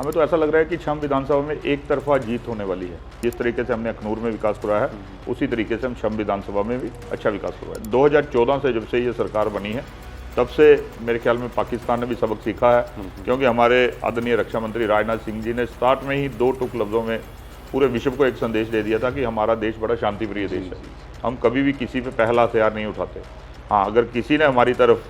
हमें तो ऐसा लग रहा है कि छम विधानसभा में एक तरफा जीत होने वाली है। जिस तरीके से हमने अखनूर में विकास करवाया है, उसी तरीके से हम छम विधानसभा में भी अच्छा विकास करवाया। 2014 से जब से ये सरकार बनी है, तब से मेरे ख्याल में पाकिस्तान ने भी सबक सीखा है, क्योंकि हमारे आदरणीय रक्षा मंत्री राजनाथ सिंह जी ने स्टार्ट में ही 2 टूक लफ्ज़ों में पूरे विश्व को एक संदेश दे दिया था कि हमारा देश बड़ा शांतिप्रिय देश है। हम कभी भी किसी पे पहला हथियार नहीं उठाते। हाँ, अगर किसी ने हमारी तरफ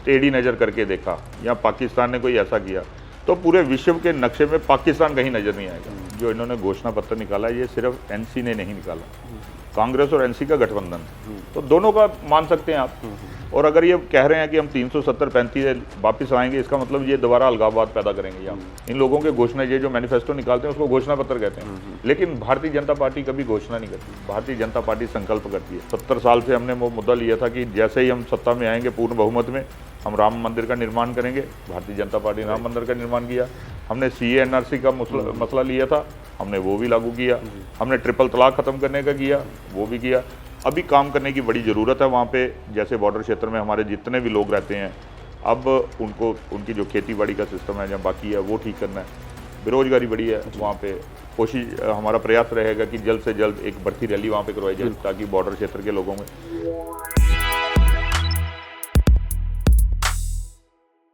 टेढ़ी नज़र करके देखा या पाकिस्तान ने कोई ऐसा किया, तो पूरे विश्व के नक्शे में पाकिस्तान कहीं नज़र नहीं आएगा। जो इन्होंने घोषणा पत्र निकाला, ये सिर्फ एनसी ने नहीं निकाला, कांग्रेस और एनसी का गठबंधन, तो दोनों का मान सकते हैं आप। और अगर ये कह रहे हैं कि हम 370-35 वापस आएंगे, इसका मतलब ये दोबारा अलगाववाद पैदा करेंगे। यहाँ इन लोगों के घोषणा, ये जो मैनिफेस्टो निकालते हैं उसको घोषणा पत्र कहते हैं, लेकिन भारतीय जनता पार्टी कभी घोषणा नहीं करती। भारतीय जनता पार्टी संकल्प करती है। 70 साल से हमने वो मुद्दा लिया था कि जैसे ही हम सत्ता में आएंगे पूर्ण बहुमत में, हम राम मंदिर का निर्माण करेंगे। भारतीय जनता पार्टी ने राम मंदिर का निर्माण किया। हमने CA NRC का मसला लिया था, हमने वो भी लागू किया। हमने ट्रिपल तलाक खत्म करने का किया, वो भी किया। अभी काम करने की बड़ी ज़रूरत है वहाँ पे। जैसे बॉर्डर क्षेत्र में हमारे जितने भी लोग रहते हैं, अब उनको उनकी जो खेती बाड़ी का सिस्टम है, जहाँ बाकी है, वो ठीक करना है। बेरोजगारी बड़ी है वहाँ पे। कोशिश, हमारा प्रयास रहेगा कि जल्द से जल्द एक भर्ती रैली वहाँ पे करवाई जाए, ताकि बॉर्डर क्षेत्र के लोगों में।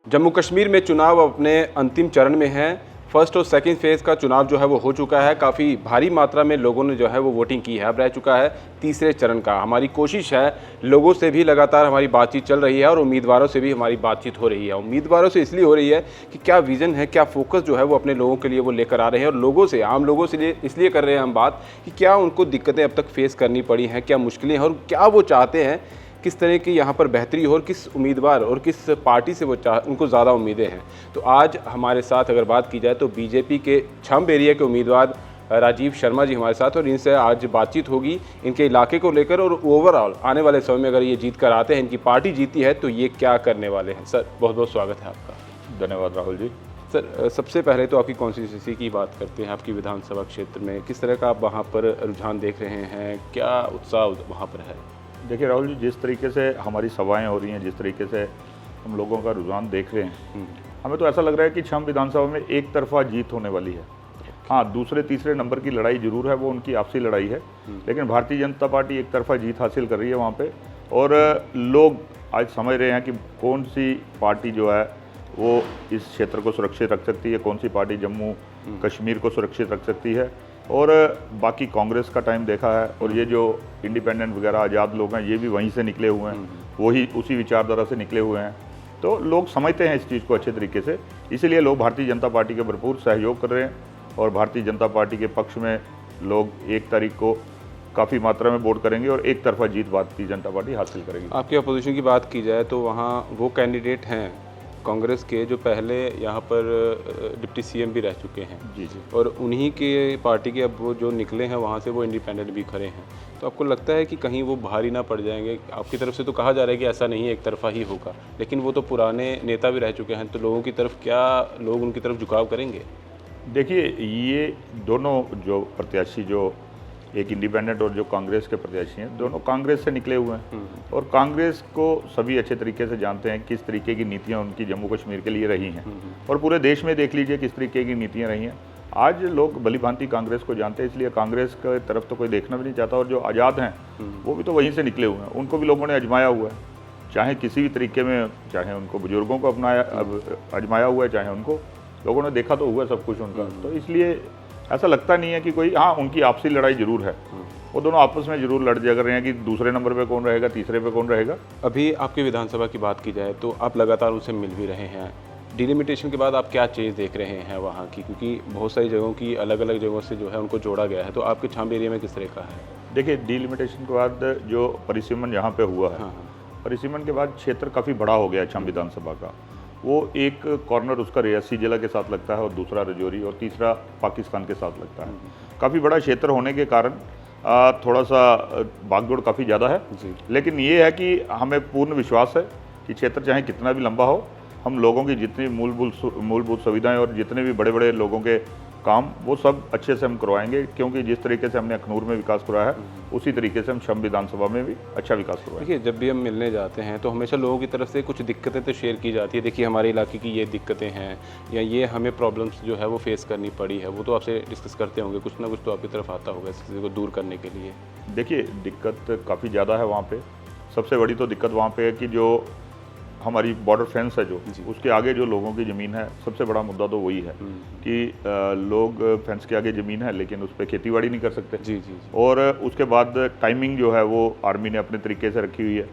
जम्मू कश्मीर में चुनाव अपने अंतिम चरण में है। फर्स्ट और सेकंड फेज़ का चुनाव जो है वो हो चुका है। काफ़ी भारी मात्रा में लोगों ने जो है वो वोटिंग की है। अब रह चुका है तीसरे चरण का। हमारी कोशिश है, लोगों से भी लगातार हमारी बातचीत चल रही है और उम्मीदवारों से भी हमारी बातचीत हो रही है। उम्मीदवारों से इसलिए हो रही है कि क्या विज़न है, क्या फोकस जो है वो अपने लोगों के लिए वो लेकर आ रहे हैं, और लोगों से, आम लोगों से इसलिए कर रहे हैं हम बात कि क्या उनको दिक्कतें अब तक फेस करनी पड़ी हैं, क्या मुश्किलें हैं, और क्या वो चाहते हैं, किस तरह की यहाँ पर बेहतरी हो, और किस उम्मीदवार और किस पार्टी से वो उनको ज़्यादा उम्मीदें हैं। तो आज हमारे साथ अगर बात की जाए तो बीजेपी के छम एरिया के उम्मीदवार राजीव शर्मा जी हमारे साथ, और इनसे आज बातचीत होगी इनके इलाके को लेकर, और ओवरऑल आने वाले समय में अगर ये जीत कर आते हैं, इनकी पार्टी जीती है, तो ये क्या करने वाले हैं। सर, बहुत बहुत स्वागत है आपका। धन्यवाद राहुल जी। सर, सबसे पहले तो आपकी कॉन्स्टिट्यूंसी की बात करते हैं। आपकी विधानसभा क्षेत्र में किस तरह का आप वहाँ पर रुझान देख रहे हैं, क्या उत्साह वहाँ पर है? देखिए राहुल जी, जिस तरीके से हमारी सभाएं हो रही हैं, जिस तरीके से हम लोगों का रुझान देख रहे हैं, हमें तो ऐसा लग रहा है कि छम विधानसभा में एक तरफा जीत होने वाली है। हाँ, दूसरे तीसरे नंबर की लड़ाई जरूर है, वो उनकी आपसी लड़ाई है, लेकिन भारतीय जनता पार्टी एक तरफा जीत हासिल कर रही है वहाँ पे। और लोग आज समझ रहे हैं कि कौन सी पार्टी जो है वो इस क्षेत्र को सुरक्षित रख सकती है, कौन सी पार्टी जम्मू कश्मीर को सुरक्षित रख सकती है। और बाकी कांग्रेस का टाइम देखा है, और ये जो इंडिपेंडेंट वगैरह आज़ाद लोग हैं, ये भी वहीं से निकले हुए हैं, वही उसी विचारधारा से निकले हुए हैं। तो लोग समझते हैं इस चीज़ को अच्छे तरीके से, इसीलिए लोग भारतीय जनता पार्टी के भरपूर सहयोग कर रहे हैं। और भारतीय जनता पार्टी के पक्ष में लोग 1 तारीख को काफ़ी मात्रा में वोट करेंगे और एक तरफा जीत भारतीय जनता पार्टी हासिल करेगी। आपकी अपोजिशन की बात की जाए तो वहाँ वो कैंडिडेट हैं कांग्रेस के जो पहले यहाँ पर डिप्टी CM भी रह चुके हैं। जी जी। और उन्हीं के पार्टी के अब वो जो निकले हैं वहाँ से, वो इंडिपेंडेंट भी खड़े हैं। तो आपको लगता है कि कहीं वो भारी ना पड़ जाएंगे? आपकी तरफ से तो कहा जा रहा है कि ऐसा नहीं है, एक तरफा ही होगा, लेकिन वो तो पुराने नेता भी रह चुके हैं, तो लोगों की तरफ क्या लोग उनकी तरफ झुकाव करेंगे? देखिए, ये दोनों जो प्रत्याशी, जो एक इंडिपेंडेंट और जो कांग्रेस के प्रत्याशी हैं, दोनों कांग्रेस से निकले हुए हैं, और कांग्रेस को सभी अच्छे तरीके से जानते हैं किस तरीके की नीतियां उनकी जम्मू कश्मीर के लिए रही हैं, और पूरे देश में देख लीजिए किस तरीके की नीतियां रही हैं। आज लोग भलीभांति कांग्रेस को जानते हैं, इसलिए कांग्रेस की तरफ तो कोई देखना भी नहीं चाहता। और जो आज़ाद हैं वो भी तो वहीं से निकले हुए हैं, उनको भी लोगों ने आजमाया हुआ है, चाहे किसी भी तरीके में, चाहे उनको बुजुर्गों को आजमाया हुआ है, चाहे उनको लोगों ने देखा तो हुआ सब कुछ उनका। तो इसलिए ऐसा लगता नहीं है कि कोई, हाँ, उनकी आपसी लड़ाई जरूर है, वो दोनों आपस में जरूर लड़ जा रहे हैं कि दूसरे नंबर पे कौन रहेगा, तीसरे पे कौन रहेगा। अभी आपकी विधानसभा की बात की जाए तो आप लगातार उनसे मिल भी रहे हैं। डिलिमिटेशन के बाद आप क्या चीज़ देख रहे हैं वहाँ की, क्योंकि बहुत सारी जगहों की अलग अलग जगहों से जो है उनको जोड़ा गया है, तो आपके छाम एरिया में किस तरह का है? देखिए, डिलिमिटेशन के बाद जो परिसीमन यहाँ पे हुआ है, परिसीमन के बाद क्षेत्र काफ़ी बड़ा हो गया छाम विधानसभा का। वो एक कॉर्नर उसका रियासी जिला के साथ लगता है, और दूसरा रजौरी, और तीसरा पाकिस्तान के साथ लगता है। काफ़ी बड़ा क्षेत्र होने के कारण थोड़ा सा भागदौड़ काफ़ी ज़्यादा है, लेकिन ये है कि हमें पूर्ण विश्वास है कि क्षेत्र चाहे कितना भी लंबा हो, हम लोगों की जितनी मूलभूत सुविधाएं और जितने भी बड़े बड़े लोगों के काम वो सब अच्छे से हम करवाएंगे, क्योंकि जिस तरीके से हमने अखनूर में विकास करवाया है उसी तरीके से हम शम विधानसभा में भी अच्छा विकास करवाएंगे। देखिए, जब भी हम मिलने जाते हैं तो हमेशा लोगों की तरफ से कुछ दिक्कतें तो शेयर की जाती है। देखिए, हमारे इलाके की ये दिक्कतें हैं या ये हमें प्रॉब्लम्स जो है वो फेस करनी पड़ी है, वो तो आपसे डिस्कस करते होंगे, कुछ ना कुछ तो आपकी तरफ आता होगा इस चीज़ को दूर करने के लिए। देखिए, दिक्कत काफ़ी ज़्यादा है वहाँ पे। सबसे बड़ी तो दिक्कत वहाँ पे है कि जो हमारी बॉर्डर फेंस है जो उसके आगे जो लोगों की ज़मीन है, सबसे बड़ा मुद्दा तो वही है कि लोग फेंस के आगे ज़मीन है लेकिन उस पर खेतीबाड़ी नहीं कर सकते। जी जी। और उसके बाद टाइमिंग जो है वो आर्मी ने अपने तरीके से रखी हुई है,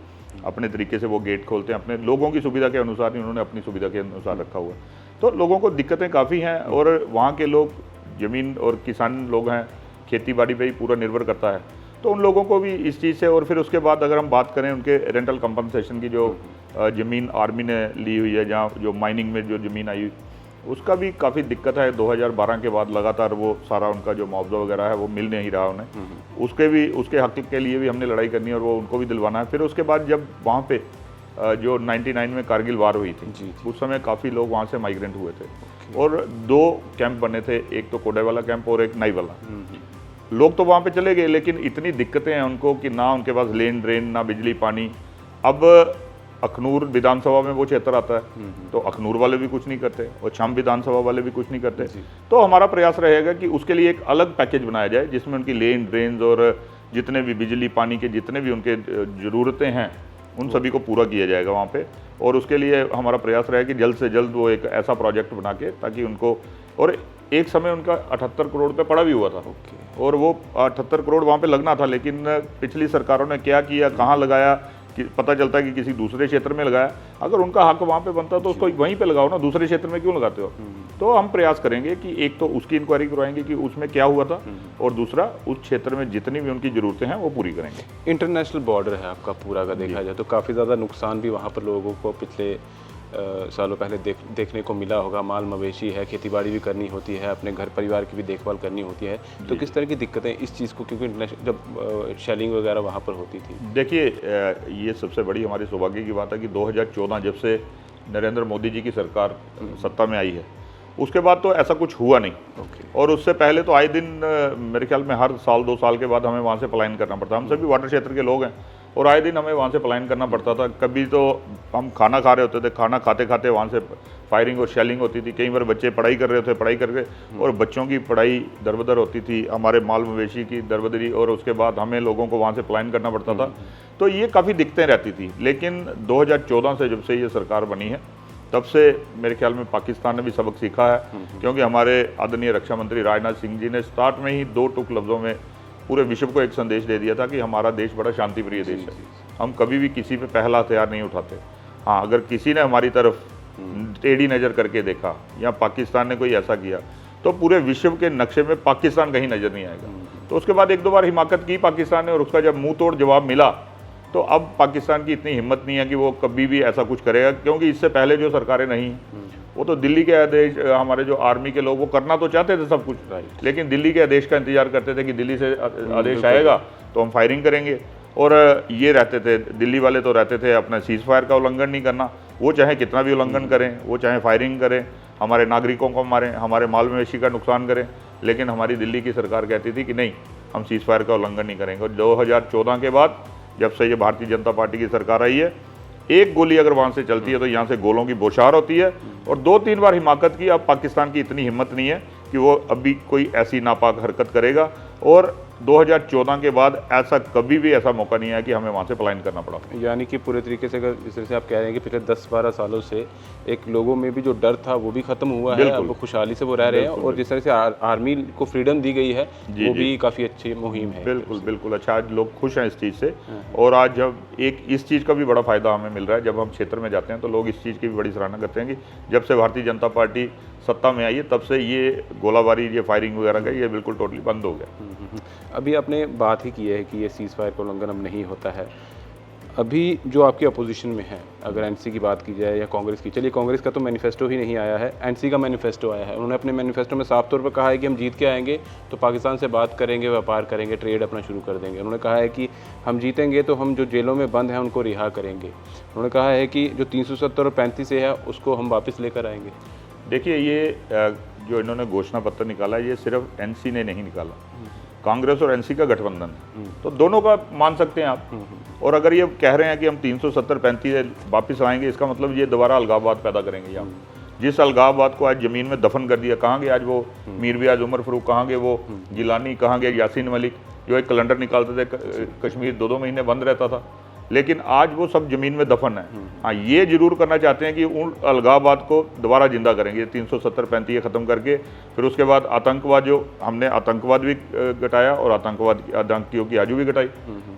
अपने तरीके से वो गेट खोलते हैं, अपने लोगों की सुविधा के अनुसार ही उन्होंने अपनी सुविधा के अनुसार रखा हुआ है। तो लोगों को दिक्कतें काफ़ी हैं और वहाँ के लोग ज़मीन और किसान लोग हैं, खेती बाड़ी पे ही पूरा निर्भर करता है, तो उन लोगों को भी इस चीज़ से। और फिर उसके बाद अगर हम बात करें उनके रेंटल कंपनसेशन की, जो ज़मीन आर्मी ने ली हुई है, जहाँ जो माइनिंग में जो ज़मीन आई हुई, उसका भी काफ़ी दिक्कत है। 2012 के बाद लगातार वो सारा उनका जो मुआवजा वगैरह है वो मिल नहीं रहा उन्हें। उसके हक के लिए भी हमने लड़ाई करनी है और वो उनको भी दिलवाना है। फिर उसके बाद जब वहाँ पे जो 99 में कारगिल वार हुई थी, उस समय काफ़ी लोग वहाँ से माइग्रेंट हुए थे और 2 कैंप बने थे, एक तो कोडे वाला कैंप और एक नाई वाला। लोग तो वहाँ पे चले गए लेकिन इतनी दिक्कतें हैं उनको कि ना उनके पास लेन ड्रेन, ना बिजली पानी। अब अखनूर विधानसभा में वो क्षेत्र आता है तो अखनूर वाले भी कुछ नहीं करते और छम विधानसभा वाले भी कुछ नहीं करते। तो हमारा प्रयास रहेगा कि उसके लिए एक अलग पैकेज बनाया जाए जिसमें उनकी लेन ड्रेन्स और जितने भी बिजली पानी के जितने भी उनके ज़रूरतें हैं उन सभी को पूरा किया जाएगा वहाँ पे। और उसके लिए हमारा प्रयास रहेगा कि जल्द से जल्द वो एक ऐसा प्रोजेक्ट बना के, ताकि उनको, और एक समय उनका 78 करोड़ पे पड़ा भी हुआ था और वो 78 करोड़ वहाँ पे लगना था, लेकिन पिछली सरकारों ने क्या किया, कहाँ लगाया कि पता चलता है कि किसी दूसरे क्षेत्र में लगाया। अगर उनका हक वहाँ पे बनता तो उसको वहीं पे लगाओ ना, दूसरे क्षेत्र में क्यों लगाते हो। तो हम प्रयास करेंगे कि एक तो उसकी इंक्वायरी करवाएंगे कि उसमें क्या हुआ था, और दूसरा उस क्षेत्र में जितनी भी उनकी ज़रूरतें हैं वो पूरी करेंगे। इंटरनेशनल बॉर्डर है आपका पूरा का, देखा जाए तो काफ़ी ज़्यादा नुकसान भी वहाँ पर लोगों को पिछले सालों पहले देखने को मिला होगा। माल मवेशी है, खेतीबाड़ी भी करनी होती है, अपने घर परिवार की भी देखभाल करनी होती है, तो किस तरह की दिक्कतें इस चीज़ को, क्योंकि जब शेलिंग वगैरह वहाँ पर होती थी। देखिए, ये सबसे बड़ी हमारी सौभाग्य की बात है कि 2014 जब से नरेंद्र मोदी जी की सरकार सत्ता में आई है, उसके बाद तो ऐसा कुछ हुआ नहीं। और उससे पहले तो आए दिन मेरे ख्याल में हर साल 2 साल के बाद हमें वहाँ से पलायन करना पड़ता। हम सभी वाटर क्षेत्र के लोग हैं और आए दिन हमें वहाँ से पलायन करना पड़ता था। कभी तो हम खाना खा रहे होते थे, खाना खाते खाते वहाँ से फायरिंग और शेलिंग होती थी। कई बार बच्चे पढ़ाई कर रहे होते, पढ़ाई करके, और बच्चों की पढ़ाई दरबदर होती थी, हमारे माल मवेशी की दरबदरी, और उसके बाद हमें लोगों को वहाँ से पलायन करना पड़ता था। तो ये काफ़ी दिक्कतें रहती थी। लेकिन 2014 से जब से ये सरकार बनी है तब से मेरे ख्याल में पाकिस्तान ने भी सबक सीखा है, क्योंकि हमारे आदरणीय रक्षा मंत्री राजनाथ सिंह जी ने स्टार्ट में ही 2 टूक लफ्ज़ों में पूरे विश्व को एक संदेश दे दिया था कि हमारा देश बड़ा शांति प्रिय देश है, हम कभी भी किसी पे पहला हथियार नहीं उठाते। हाँ, अगर किसी ने हमारी तरफ टेढ़ी नज़र करके देखा या पाकिस्तान ने कोई ऐसा किया तो पूरे विश्व के नक्शे में पाकिस्तान कहीं नज़र नहीं आएगा। तो उसके बाद 1-2 बार हिमाकत की पाकिस्तान ने, और उसका जब मुंह तोड़ जवाब मिला तो अब पाकिस्तान की इतनी हिम्मत नहीं है कि वो कभी भी ऐसा कुछ करेगा, क्योंकि इससे पहले जो सरकारें नहीं, वो तो दिल्ली के आदेश, हमारे जो आर्मी के लोग वो करना तो चाहते थे सब कुछ, लेकिन दिल्ली के आदेश का इंतजार करते थे कि दिल्ली से आदेश आएगा तो हम फायरिंग करेंगे। और ये रहते थे, दिल्ली वाले तो रहते थे अपना सीज फायर का उल्लंघन नहीं करना, वो चाहे कितना भी उल्लंघन करें, वो चाहे फायरिंग करें, हमारे नागरिकों को मारें, हमारे माल मवेशी का नुकसान करें, लेकिन हमारी दिल्ली की सरकार कहती थी कि नहीं, हम सीज फायर का उल्लंघन नहीं करेंगे। और 2014 के बाद जब से ये भारतीय जनता पार्टी की सरकार आई है, एक गोली अगर वहाँ से चलती है तो यहाँ से गोलों की बौछार होती है। और 2-3 बार हिमाकत की, अब पाकिस्तान की इतनी हिम्मत नहीं है कि वो अभी कोई ऐसी नापाक हरकत करेगा। और 2014 के बाद ऐसा कभी भी ऐसा मौका नहीं आया कि हमें वहाँ से पलायन करना पड़ा। यानी कि पूरे तरीके से अगर जिस तरह से आप कह रहे हैं कि पिछले 10-12 सालों से एक लोगों में भी जो डर था वो भी खत्म हुआ है, अब खुशहाली से वो रह रहे हैं, और जिस तरह से आर्मी को फ्रीडम दी गई है वो भी काफ़ी अच्छी मुहिम है। बिल्कुल बिल्कुल, अच्छा, आज लोग खुश हैं इस चीज़ से। और आज जब एक इस चीज़ का भी बड़ा फ़ायदा हमें मिल रहा है, जब हम क्षेत्र में जाते हैं तो लोग इस चीज़ की भी बड़ी सराहना करते हैं कि जब से भारतीय जनता पार्टी सत्ता में आई है तब से ये गोलाबारी, ये फायरिंग वगैरह का ये बिल्कुल टोटली बंद हो गया। अभी आपने बात ही की है कि ये सीज़ फायर का उल्लंघन अब नहीं होता है। अभी जो आपकी अपोजिशन में है, अगर एनसी की बात की जाए या कांग्रेस की, चलिए कांग्रेस का तो मैनिफेस्टो ही नहीं आया है, एनसी का मैनिफेस्टो आया है। उन्होंने अपने मैनिफेस्टो में साफ तौर पर कहा है कि हम जीत के आएंगे तो पाकिस्तान से बात करेंगे, व्यापार करेंगे, ट्रेड अपना शुरू कर देंगे। उन्होंने कहा है कि हम जीतेंगे तो हम जो जेलों में बंद हैं उनको रिहा करेंगे। उन्होंने कहा है कि जो 370 और 35 से है उसको हम वापस लेकर आएंगे। देखिए, ये जो इन्होंने घोषणा पत्र निकाला है, ये सिर्फ एनसी ने नहीं निकाला, कांग्रेस और एनसी का गठबंधन है, तो दोनों का मान सकते हैं आप। और अगर ये कह रहे हैं कि हम 370-35 वापस आएंगे, इसका मतलब ये दोबारा अलगाववाद पैदा करेंगे यहाँ। जिस अलगाववाद को आज ज़मीन में दफन कर दिया, कहाँ गए आज वो मीर रियाज, उमर फारूक, कहाँ गए वो जिलानी, कहाँ गए यासीन मलिक, जो एक कैलेंडर निकालते थे, कश्मीर 2-2 महीने बंद रहता था, लेकिन आज वो सब ज़मीन में दफन है। हाँ, ये जरूर करना चाहते हैं कि उन अलगाववाद को दोबारा जिंदा करेंगे, 370-35 ख़त्म करके, फिर उसके बाद आतंकवाद, जो हमने आतंकवाद भी घटाया और आतंकियों की आजू भी घटाई,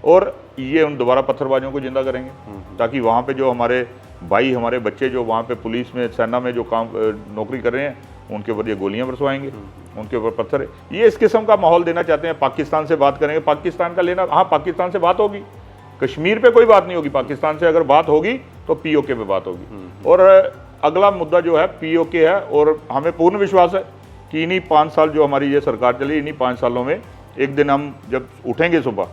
और ये उन दोबारा पत्थरबाजों को जिंदा करेंगे, ताकि वहाँ पे जो हमारे भाई, हमारे बच्चे जो वहाँ पे पुलिस में, सेना में जो काम नौकरी कर रहे हैं, उनके ऊपर ये गोलियां बरसवाएंगे, उनके ऊपर पत्थर, ये इस किस्म का माहौल देना चाहते हैं। पाकिस्तान से बात करेंगे, पाकिस्तान का लेना, हाँ पाकिस्तान से बात होगी, कश्मीर पे कोई बात नहीं होगी, पाकिस्तान से अगर बात होगी तो पीओके पे बात होगी। और अगला मुद्दा जो है पीओके है, और हमें पूर्ण विश्वास है कि इन्हीं 5 साल जो हमारी ये सरकार चली, इन्हीं 5 सालों में एक दिन हम जब उठेंगे सुबह,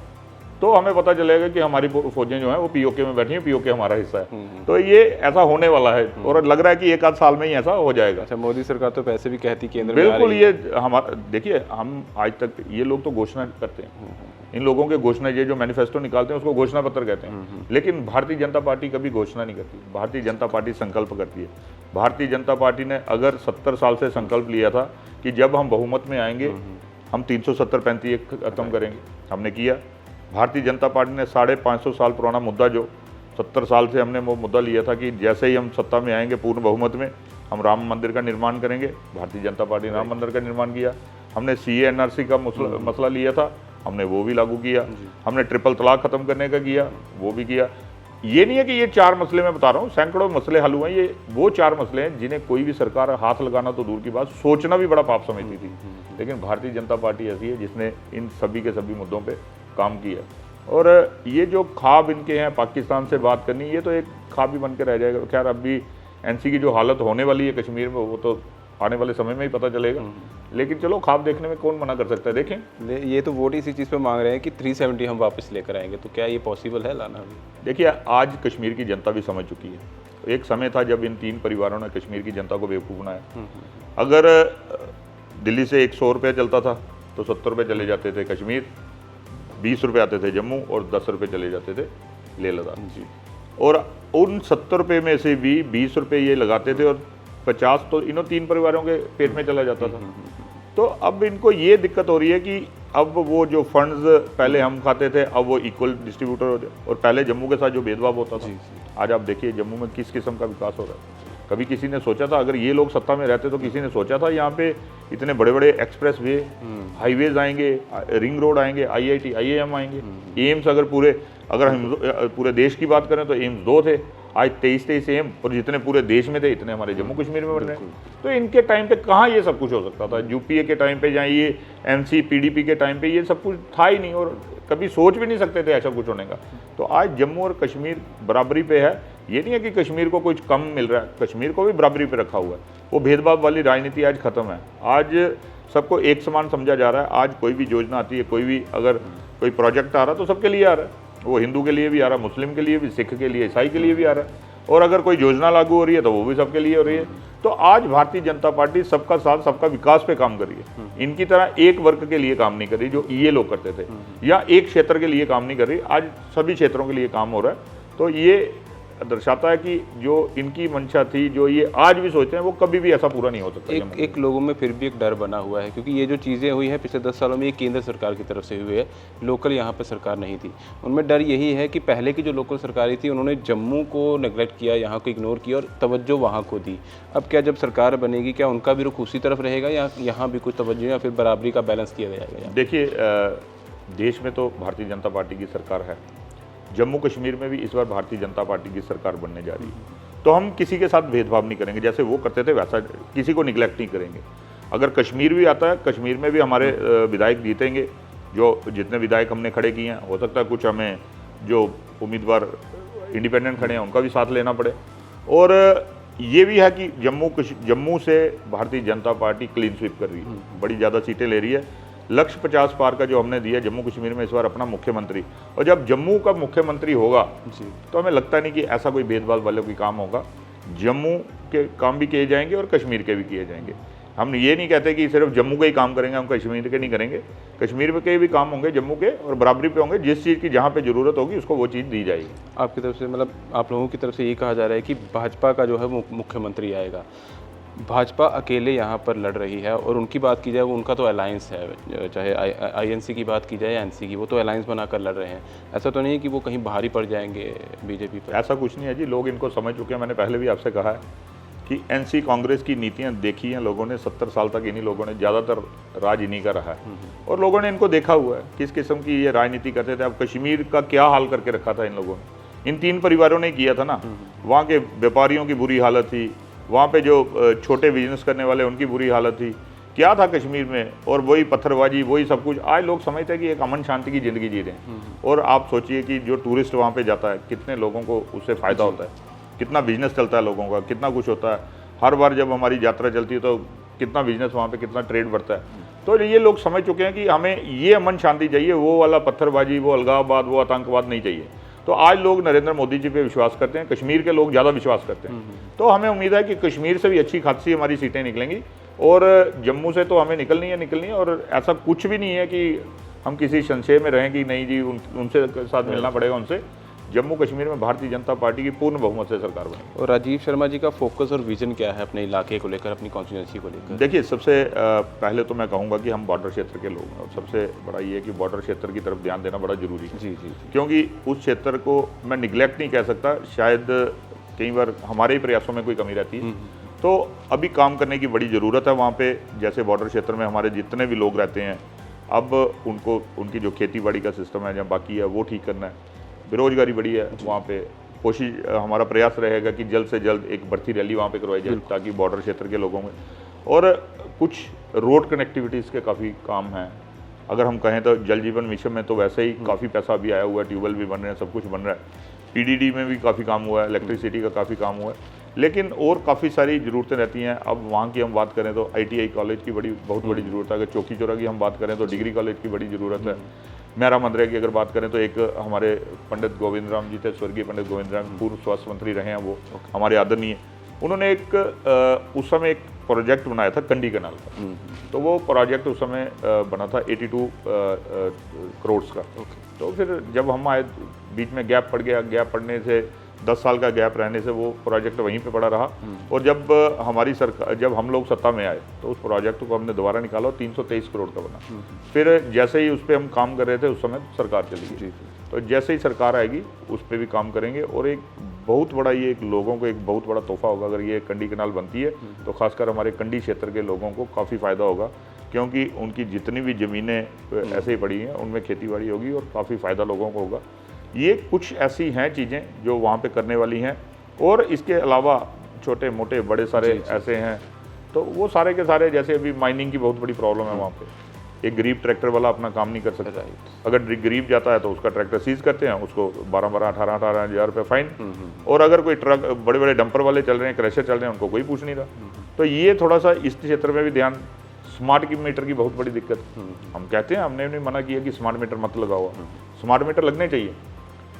तो हमें पता चलेगा कि हमारी फौजें जो हैं वो पीओके में बैठी हैं, पीओके हमारा हिस्सा है। तो ये ऐसा होने वाला है, और लग रहा है कि 1 आध साल में ही ऐसा हो जाएगा। अच्छा, मोदी सरकार तो पैसे भी कहती केंद्र में बिल्कुल, ये हमारा देखिए, हम आज तक, ये लोग तो घोषणा करते हैं, इन लोगों के घोषणा, ये जो मैनिफेस्टो निकालते हैं उसको घोषणा पत्र कहते हैं, लेकिन भारतीय जनता पार्टी कभी घोषणा नहीं करती। भारतीय जनता पार्टी संकल्प करती है। भारतीय जनता पार्टी ने अगर 70 साल से संकल्प लिया था कि जब हम बहुमत में आएंगे हम 370-35 खत्म करेंगे, हमने किया। भारतीय जनता पार्टी ने 550 साल पुराना मुद्दा, जो 70 साल से हमने वो मुद्दा लिया था कि जैसे ही हम सत्ता में आएंगे पूर्ण बहुमत में, हम राम मंदिर का निर्माण करेंगे, भारतीय जनता पार्टी ने राम मंदिर का निर्माण किया। हमने CA NRC का मसला लिया था, हमने वो भी लागू किया। हमने ट्रिपल तलाक खत्म करने का किया, वो भी किया। ये नहीं है कि ये 4 मसले मैं बता रहा हूँ, सैकड़ों मसले हल हुए हैं। ये वो 4 मसले हैं जिन्हें कोई भी सरकार हाथ लगाना तो दूर की बात, सोचना भी बड़ा पाप समझती थी, लेकिन भारतीय जनता पार्टी ऐसी है जिसने इन सभी के सभी मुद्दों पर काम किया। और ये जो ख्वाब इनके हैं पाकिस्तान से बात करनी, ये तो एक ख्वाब ही बन के रह जाएगा। खैर, अभी एनसी की जो हालत होने वाली है कश्मीर में, वो तो आने वाले समय में ही पता चलेगा, लेकिन चलो ख्वाब देखने में कौन मना कर सकता है। देखें, ये तो वोट इसी चीज़ पे मांग रहे हैं कि 370 हम वापस लेकर आएंगे, तो क्या ये पॉसिबल है लाना? देखिए, आज कश्मीर की जनता भी समझ चुकी है। एक समय था जब इन 3 परिवारों ने कश्मीर की जनता को बेवकूफ़ बनाया। अगर दिल्ली से 100 रुपये चलता था तो 70 रुपये चले जाते थे कश्मीर, 20 रुपये आते थे जम्मू, और 10 रुपये चले जाते थे लेह लद्दाख जी। और उन 70 रुपये में से भी 20 रुपये ये लगाते थे, और 50 तो इन्हों 3 परिवारों के पेट में चला जाता था। तो अब इनको ये दिक्कत हो रही है कि अब वो जो फंड्स पहले हम खाते थे, अब वो इक्वल डिस्ट्रीब्यूटर हो जाए। और पहले जम्मू के साथ जो भेदभाव होता था, आज आप देखिए जम्मू में किस किस्म का विकास हो रहा है। कभी किसी ने सोचा था, अगर ये लोग सत्ता में रहते तो किसी ने सोचा था यहाँ पे इतने बड़े बड़े एक्सप्रेस वे, हाईवेज आएंगे, रिंग रोड आएंगे, IIT IIM आएंगे, एम्स, अगर हम पूरे देश की बात करें तो एम्स 2 थे, आज 23 एम, और जितने पूरे देश में थे इतने हमारे जम्मू कश्मीर में बन रहे हैं। तो इनके टाइम पे कहाँ ये सब कुछ हो सकता था? UPA के टाइम पे, या ये MC PDP के टाइम पे ये सब कुछ था ही नहीं, और कभी सोच भी नहीं सकते थे ऐसा कुछ होने का। तो आज जम्मू और कश्मीर बराबरी पे है। ये नहीं है कि कश्मीर को कुछ कम मिल रहा है, कश्मीर को भी बराबरी पे रखा हुआ है। वो भेदभाव वाली राजनीति आज खत्म है। आज सबको एक समान समझा जा रहा है। आज कोई भी योजना आती है, कोई भी अगर कोई प्रोजेक्ट आ रहा है तो सबके लिए आ रहा है। वो हिंदू के लिए भी आ रहा है, मुस्लिम के लिए भी, सिख के लिए, ईसाई के लिए भी आ रहा है। और अगर कोई योजना लागू हो रही है तो वो भी सबके लिए हो रही है। तो आज भारतीय जनता पार्टी सबका साथ सबका विकास पे काम कर रही है। इनकी तरह एक वर्ग के लिए काम नहीं कर रही जो ये लोग करते थे, या एक क्षेत्र के लिए काम नहीं कर रही। आज सभी क्षेत्रों के लिए काम हो रहा है। तो ये दर्शाता है कि जो इनकी मंशा थी, जो ये आज भी सोचते हैं, वो कभी भी ऐसा पूरा नहीं हो सकता। एक लोगों में फिर भी एक डर बना हुआ है, क्योंकि ये जो चीज़ें हुई हैं पिछले 10 सालों में, ये केंद्र सरकार की तरफ से हुई है, लोकल यहाँ पर सरकार नहीं थी। उनमें डर यही है कि पहले की जो लोकल सरकारें थी उन्होंने जम्मू को नेगलेक्ट किया, यहाँ को इग्नोर किया और तवज्जो वहाँ को दी। अब क्या जब सरकार बनेगी, क्या उनका भी रुख उसी तरफ रहेगा, या यहाँ भी कुछ तवज्जो या फिर बराबरी का बैलेंस किया जाएगा? देखिए, देश में तो भारतीय जनता पार्टी की सरकार है, जम्मू कश्मीर में भी इस बार भारतीय जनता पार्टी की सरकार बनने जा रही है। तो हम किसी के साथ भेदभाव नहीं करेंगे, जैसे वो करते थे वैसा किसी को निगलेक्ट नहीं करेंगे। अगर कश्मीर भी आता है, कश्मीर में भी हमारे विधायक जीतेंगे। जो जितने विधायक हमने खड़े किए हैं, हो सकता है कुछ हमें जो उम्मीदवार इंडिपेंडेंट खड़े हैं उनका भी साथ लेना पड़े। और ये भी है कि जम्मू से Bharatiya Janata party clean sweep कर रही है, बड़ी ज़्यादा सीटें ले रही है। लक्ष्य 50 पार का जो हमने दिया जम्मू कश्मीर में इस बार अपना मुख्यमंत्री, और जब जम्मू का मुख्यमंत्री होगा तो हमें लगता नहीं कि ऐसा कोई भेदभाव वाले कोई काम होगा। जम्मू के काम भी किए जाएंगे और कश्मीर के भी किए जाएंगे। हम ये नहीं कहते कि सिर्फ जम्मू के ही काम करेंगे, हम कश्मीर के नहीं करेंगे। कश्मीर के भी काम होंगे, जम्मू के, और बराबरी पे होंगे। जिस चीज़ की जहाँ पे ज़रूरत होगी उसको वो चीज़ दी जाएगी। आपकी तरफ से मतलब आप लोगों की तरफ से ये कहा जा रहा है कि भाजपा का जो है वो मुख्यमंत्री आएगा। भाजपा अकेले यहाँ पर लड़ रही है, और उनकी बात की जाए वो उनका तो अलायंस है, चाहे आईएनसी की बात की जाए या एनसी की, वो तो अलायंस बनाकर लड़ रहे हैं। ऐसा तो नहीं है कि वो कहीं भारी पड़ जाएंगे बीजेपी पर? ऐसा कुछ नहीं है जी, लोग इनको समझ चुके हैं। मैंने पहले भी आपसे कहा है कि एनसी कांग्रेस की नीतियां देखी हैं लोगों ने। 70 साल तक इन्हीं लोगों ने ज़्यादातर राज इन्हीं का रहा है, और लोगों ने इनको देखा हुआ है किस किस्म की ये राजनीति करते थे। अब कश्मीर का क्या हाल करके रखा था इन लोगों ने, इन 3 परिवारों ने किया था ना। वहाँ के व्यापारियों की बुरी हालत थी, वहाँ पे जो छोटे बिजनेस करने वाले उनकी बुरी हालत थी। क्या था कश्मीर में, और वही पत्थरबाजी, वही सब कुछ। आज लोग समझते हैं कि एक अमन शांति की ज़िंदगी जी रहे हैं। और आप सोचिए कि जो टूरिस्ट वहाँ पे जाता है, कितने लोगों को उससे फ़ायदा होता है, कितना बिजनेस चलता है लोगों का, कितना कुछ होता है। हर बार जब हमारी यात्रा चलती है तो कितना बिजनेस वहाँ पे, कितना ट्रेड बढ़ता है। तो ये लोग समझ चुके हैं कि हमें ये अमन शांति चाहिए, वो वाला पत्थरबाजी, वो अलगाववाद, वो आतंकवाद नहीं चाहिए। तो आज लोग नरेंद्र मोदी जी पे विश्वास करते हैं, कश्मीर के लोग ज़्यादा विश्वास करते हैं। तो हमें उम्मीद है कि कश्मीर से भी अच्छी खासी हमारी सीटें निकलेंगी, और जम्मू से तो हमें निकलनी है। और ऐसा कुछ भी नहीं है कि हम किसी संशय में रहें कि नहीं जी उनसे साथ मिलना पड़ेगा। उनसे जम्मू कश्मीर में भारतीय जनता पार्टी की पूर्ण बहुमत से सरकार बनेगी। और राजीव शर्मा जी का फोकस और विजन क्या है अपने इलाके को लेकर, अपनी कॉन्स्टिट्यूंसी को लेकर? देखिए, सबसे पहले तो मैं कहूँगा कि हम बॉर्डर क्षेत्र के लोग हैं, और सबसे बड़ा ये है कि बॉर्डर क्षेत्र की तरफ ध्यान देना बड़ा जरूरी है। जी जी। क्योंकि उस क्षेत्र को मैं निगलेक्ट नहीं कह सकता, शायद कई बार हमारे ही प्रयासों में कोई कमी रहती है। तो अभी काम करने की बड़ी ज़रूरत है वहाँ पे। जैसे बॉर्डर क्षेत्र में हमारे जितने भी लोग रहते हैं, अब उनको उनकी जो खेती बाड़ी का सिस्टम है या बाकी है वो ठीक करना है। बेरोजगारी बड़ी है वहाँ पे। कोशिश, हमारा प्रयास रहेगा कि जल्द से जल्द एक भर्ती रैली वहाँ पे करवाई जाए, ताकि बॉर्डर क्षेत्र के लोगों में। और कुछ रोड कनेक्टिविटीज़ के काफ़ी काम हैं। अगर हम कहें तो जल जीवन मिशन में तो वैसे ही काफ़ी पैसा भी आया हुआ है, ट्यूबवेल भी बन रहे हैं, सब कुछ बन रहा है। पीडीडी में भी काफ़ी काम हुआ है, इलेक्ट्रिसिटी का काफ़ी काम हुआ है। लेकिन और काफ़ी सारी ज़रूरतें रहती हैं। अब वहाँ की हम बात करें तो ITI कॉलेज की बहुत बड़ी ज़रूरत है। अगर चौकी चौरा की हम बात करें तो डिग्री कॉलेज की बड़ी ज़रूरत है। मेरा मंदिर की अगर बात करें तो एक हमारे पंडित गोविंद राम जी थे, स्वर्गीय पंडित गोविंद राम, पूर्व स्वास्थ्य मंत्री रहे हैं, वो हमारे आदरणीय। उन्होंने एक उस समय एक प्रोजेक्ट बनाया था कंडी कैनाल का। तो वो प्रोजेक्ट उस समय बना था 82 करोड़ का। तो फिर जब हम आए, बीच में गैप पड़ गया। गैप पड़ने से 10 साल का गैप रहने से वो प्रोजेक्ट वहीं पे पड़ा रहा। और जब हमारी सरकार, जब हम लोग सत्ता में आए तो उस प्रोजेक्ट को हमने दोबारा निकाला और 323 करोड़ का बना। फिर जैसे ही उस पर हम काम कर रहे थे उस समय सरकार चली गई। तो जैसे ही सरकार आएगी उस पर भी काम करेंगे। और एक बहुत बड़ा, ये एक लोगों को एक बहुत बड़ा तोहफा होगा अगर ये कंडी कैनाल बनती है, तो खासकर हमारे कंडी क्षेत्र के लोगों को काफ़ी फ़ायदा होगा। क्योंकि उनकी जितनी भी ज़मीनें ऐसे ही पड़ी हैं उनमें खेती बाड़ी होगी और काफ़ी फ़ायदा लोगों को होगा। ये कुछ ऐसी हैं चीज़ें जो वहाँ पे करने वाली हैं। और इसके अलावा छोटे मोटे बड़े सारे ऐसे हैं, तो वो सारे के सारे, जैसे अभी माइनिंग की बहुत बड़ी प्रॉब्लम है वहाँ पे। एक गरीब ट्रैक्टर वाला अपना काम नहीं कर सकता। अगर गरीब जाता है तो उसका ट्रैक्टर सीज करते हैं, उसको 12-18 हज़ार रुपये फाइन। और अगर कोई ट्रक, बड़े बड़े डंपर वाले चल रहे हैं, क्रशर चल रहे हैं, उनको कोई पूछ नहीं रहा। तो ये थोड़ा सा इस क्षेत्र में भी ध्यान। स्मार्ट मीटर की बहुत बड़ी दिक्कत। हम कहते हैं, हमने नहीं मना किया कि स्मार्ट मीटर मत लगाओ, स्मार्ट मीटर लगने चाहिए।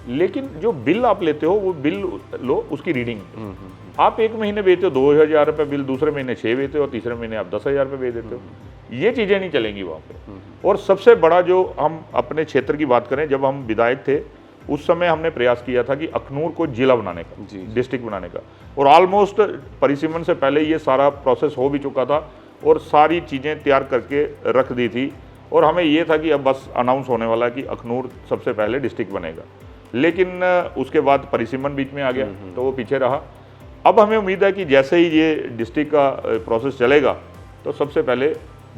लेकिन जो बिल आप लेते हो वो बिल लो, उसकी रीडिंग। आप एक महीने बेचते हो 2000 रुपये बिल, दूसरे महीने 6 बेचते हो और तीसरे महीने आप 10,000 रुपये बेच देते हो। ये चीज़ें नहीं चलेंगी वहाँ पे। और सबसे बड़ा, जो हम अपने क्षेत्र की बात करें, जब हम विधायक थे उस समय हमने प्रयास किया था कि अखनूर को जिला बनाने का, डिस्ट्रिक्ट बनाने का। और ऑलमोस्ट परिसीमन से पहले ये सारा प्रोसेस हो भी चुका था और सारी चीज़ें तैयार करके रख दी थी। और हमें ये था कि अब बस अनाउंस होने वाला है कि अखनूर सबसे पहले डिस्ट्रिक्ट बनेगा। लेकिन उसके बाद परिसीमन बीच में आ गया तो वो पीछे रहा। अब हमें उम्मीद है कि जैसे ही ये डिस्ट्रिक्ट का प्रोसेस चलेगा तो सबसे पहले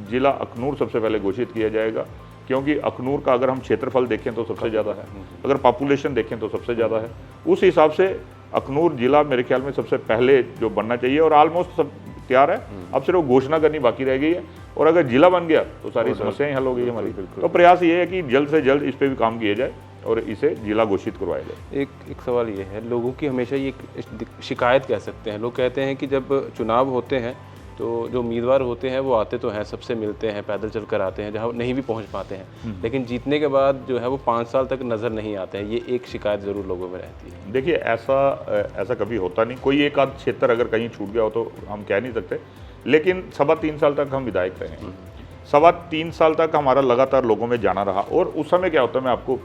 जिला अखनूर सबसे पहले घोषित किया जाएगा। क्योंकि अखनूर का अगर हम क्षेत्रफल देखें तो सबसे ज़्यादा है, अगर पॉपुलेशन देखें तो सबसे ज़्यादा है। उस हिसाब से अखनूर जिला मेरे ख्याल में सबसे पहले जो बनना चाहिए। और ऑलमोस्ट सब तैयार है, अब सिर्फ घोषणा करनी बाकी रह गई है। और अगर जिला बन गया तो सारी समस्याएं हल हो गई हमारी। तो प्रयास ये है कि जल्द से जल्द इस पर भी काम किया जाए और इसे जिला घोषित करवाया जाए। एक सवाल ये है, लोगों की हमेशा ये शिकायत कह सकते हैं, लोग कहते हैं कि जब चुनाव होते हैं तो जो उम्मीदवार होते हैं वो आते तो हैं, सबसे मिलते हैं, पैदल चल कर आते हैं, जहाँ नहीं भी पहुँच पाते हैं, लेकिन जीतने के बाद जो है वो 5 साल तक नज़र नहीं आते हैं। ये एक शिकायत ज़रूर लोगों में रहती है। देखिए, ऐसा कभी होता नहीं। कोई एक आध क्षेत्र अगर कहीं छूट गया हो तो हम कह नहीं सकते। लेकिन 3.25 साल तक हम विधायक रहे हैं। 3.25 साल तक हमारा लगातार लोगों में जाना रहा। और उस समय क्या होता है, मैं आपको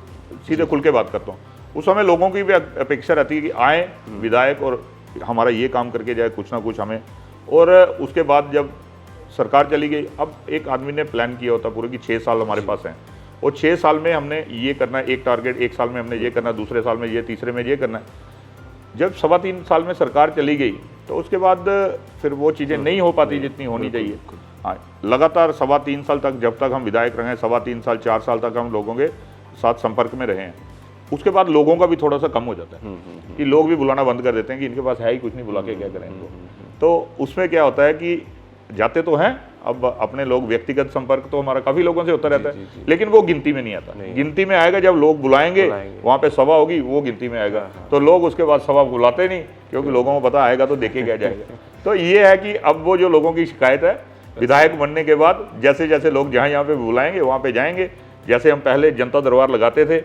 सीधे खुल के बात करता हूँ, उस समय लोगों की भी अपेक्षा रहती है कि आए विधायक और हमारा ये काम करके जाए कुछ ना कुछ हमें। और उसके बाद जब सरकार चली गई, अब एक आदमी ने प्लान किया होता पूरे कि 6 साल हमारे पास हैं और 6 साल में हमने ये करना है, एक टारगेट, एक साल में हमने ये करना है, दूसरे साल में ये, तीसरे में ये करना है। जब 3.25 साल में सरकार चली गई तो उसके बाद फिर वो चीज़ें नहीं हो पाती जितनी होनी चाहिए। हाँ, लगातार 3.25 साल तक, जब तक हम विधायक रहे हैं, 3.25 साल 4 साल तक हम लोगों के साथ संपर्क में रहे हैं। उसके बाद लोगों का भी थोड़ा सा कम हो जाता है कि लोग भी बुलाना बंद कर देते हैं कि इनके पास है ही कुछ नहीं, बुला के क्या करें इनको। तो उसमें क्या होता है कि जाते तो हैं, अब अपने लोग, व्यक्तिगत संपर्क तो हमारा काफ़ी लोगों से होता रहता है, लेकिन वो गिनती में नहीं आता। गिनती में आएगा जब लोग बुलाएंगे, वहाँ पे सभा होगी, वो गिनती में आएगा। तो लोग उसके बाद सभा बुलाते नहीं, क्योंकि लोगों को पता आएगा तो देखे क्या जाएगा। तो ये है कि अब वो जो लोगों की शिकायत है, विधायक बनने के बाद जैसे जैसे लोग जहाँ यहाँ पे बुलाएंगे वहाँ पे जाएंगे। जैसे हम पहले जनता दरबार लगाते थे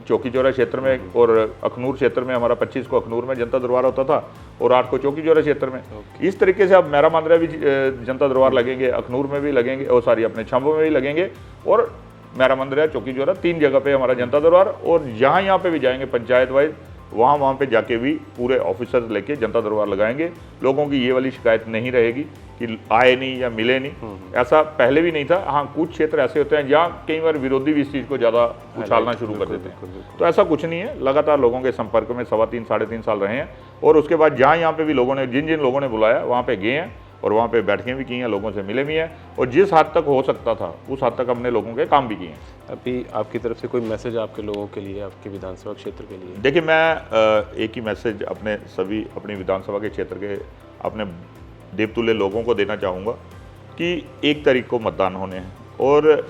चौकी चौरा क्षेत्र में, और अखनूर क्षेत्र में हमारा 25 को अखनूर में जनता दरबार होता था और 8 को चौकी चौरा क्षेत्र में। इस तरीके से अब मेरा मांद्रा भी जनता दरबार लगेंगे, अखनूर में भी लगेंगे, और सारी अपने छंबो में भी लगेंगे, और मेरा मंदिर, चौकी चौरा, 3 जगह पे हमारा जनता दरबार। और जहाँ यहाँ पे भी जाएंगे पंचायत वाइज, वहाँ पे जाके भी पूरे ऑफिसर्स लेके जनता दरबार लगाएंगे। लोगों की ये वाली शिकायत नहीं रहेगी कि आए नहीं या मिले नहीं, ऐसा पहले भी नहीं था। हाँ, कुछ क्षेत्र ऐसे होते हैं जहाँ कई बार विरोधी भी इस चीज़ को ज़्यादा उछालना शुरू कर देते हैं। तो ऐसा कुछ नहीं है, लगातार लोगों के संपर्क में 3.25 साल रहे हैं। और उसके बाद जहाँ यहाँ पे भी लोगों ने, जिन जिन लोगों ने बुलाया वहाँ पे गए हैं और वहाँ पे बैठकें भी की हैं, लोगों से मिले भी हैं, और जिस हद तक हो सकता था उस हद तक हमने लोगों के काम भी किए हैं। अभी आपकी तरफ से कोई मैसेज आपके लोगों के लिए, आपके विधानसभा क्षेत्र के लिए? देखिए, मैं एक ही मैसेज अपने सभी, अपनी विधानसभा के क्षेत्र के अपने देवतुल्य लोगों को देना चाहूँगा कि 1 तारीख को मतदान होने हैं, और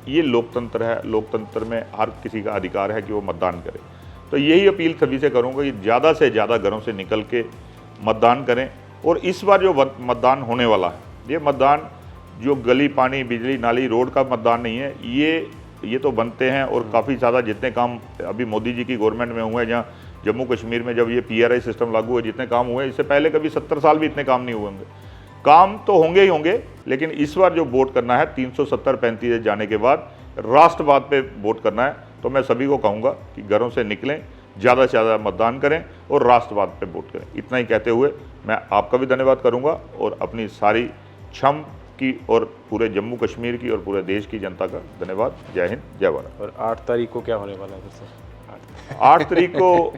ये लोकतंत्र है, लोकतंत्र में हर किसी का अधिकार है कि वो मतदान करे। तो यही अपील सभी से करूँगा कि ज़्यादा से ज़्यादा घरों से निकल के मतदान करें। और इस बार जो मतदान होने वाला है, ये मतदान जो गली, पानी, बिजली, नाली, रोड का मतदान नहीं है, ये तो बनते हैं। और काफ़ी ज़्यादा जितने काम अभी मोदी जी की गवर्नमेंट में हुए हैं, जहाँ जम्मू कश्मीर में जब ये PRI सिस्टम लागू हुआ, जितने काम हुए, इससे पहले कभी 70 साल भी इतने काम नहीं हुए होंगे। काम तो होंगे ही होंगे, लेकिन इस बार जो वोट करना है 370-35 जाने के बाद राष्ट्रवाद पे वोट करना है। तो मैं सभी को कहूँगा कि घरों से निकलें, ज़्यादा से ज़्यादा मतदान करें और राष्ट्रवाद पे वोट करें। इतना ही कहते हुए मैं आपका भी धन्यवाद करूँगा और अपनी सारी छम की और पूरे जम्मू कश्मीर की और पूरे देश की जनता का धन्यवाद। जय हिंद, जय भारत। और 8 तारीख को क्या होने वाला है सर? 8 तारीख को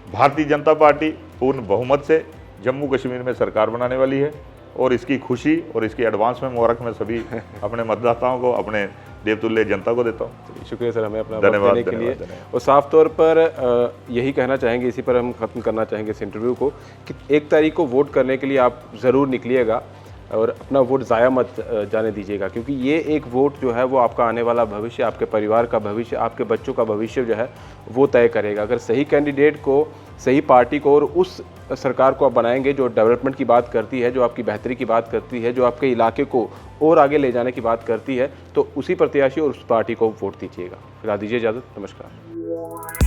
भारतीय जनता पार्टी पूर्ण बहुमत से जम्मू कश्मीर में सरकार बनाने वाली है, और इसकी खुशी और इसकी एडवांस में मुबारक मैं सभी अपने मतदाताओं को, अपने देवतुल्य जनता को देता हूँ। शुक्रिया सर, हमें अपना वक्त देने के लिए। और साफ तौर पर यही कहना चाहेंगे, इसी पर हम ख़त्म करना चाहेंगे इस इंटरव्यू को, कि 1 तारीख को वोट करने के लिए आप ज़रूर निकलिएगा और अपना वोट ज़ाया मत जाने दीजिएगा, क्योंकि ये एक वोट जो है वो आपका आने वाला भविष्य, आपके परिवार का भविष्य, आपके बच्चों का भविष्य जो है वो तय करेगा। अगर सही कैंडिडेट को, सही पार्टी को और उस सरकार को आप बनाएंगे जो डेवलपमेंट की बात करती है, जो आपकी बेहतरी की बात करती है, जो आपके इलाके को और आगे ले जाने की बात करती है, तो उसी प्रत्याशी और उस पार्टी को वोट दीजिएगा। फिलहाल दीजिए इजाज़त, नमस्कार।